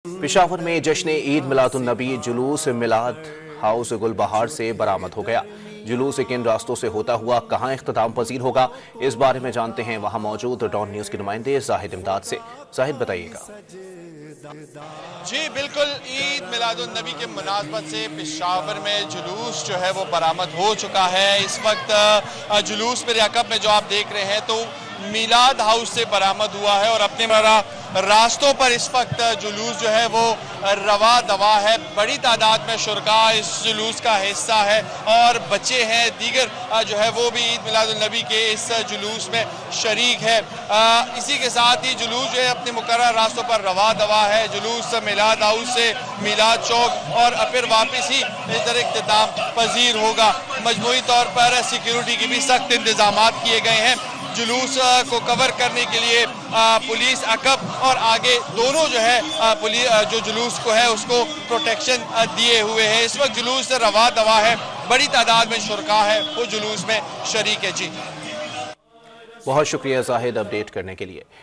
पेशावर में जश्न ईद मिलादुन्नबी जुलूस मिलाद हाउस गुलबहार से बरामद हो गया। जुलूस किन रास्तों से होता हुआ कहां इख्तिताम पजीर होगा, इस बारे में जानते हैं वहां मौजूद डॉन न्यूज के नुमाइंदे जाहिद इमदाद से। जाहिद बताइएगा। जी बिल्कुल, ईद मिलादुन्नबी के मुनासबत से पेशावर में जुलूस जो है वो बरामद हो चुका है। इस वक्त जुलूस मेरे अकब में जो आप देख रहे हैं तो मिलाद हाउस से बरामद हुआ है और अपने रास्तों पर इस वक्त जुलूस जो है वो रवा दवा है। बड़ी तादाद में शुरका इस जुलूस का हिस्सा है और बच्चे हैं दीगर जो है वो भी ईद मिलादुन्नबी के इस जुलूस में शरीक है। इसी के साथ ही जुलूस जो है अपने मुकर्रर रास्तों पर रवा दवा है। जुलूस मिलाद हाउस से मिलाद चौक और फिर वापस ही इधर इख्तिताम पजीर होगा। मजमूई तौर पर सिक्योरिटी के भी सख्त इंतजाम किए गए हैं। जुलूस को कवर करने के लिए पुलिस अकब और आगे दोनों जो है पुलिस जो जुलूस को है उसको प्रोटेक्शन दिए हुए है। इस वक्त जुलूस रवा दवा है, बड़ी तादाद में शुरका है वो जुलूस में शरीक है। जी बहुत शुक्रिया जाहिद अपडेट करने के लिए।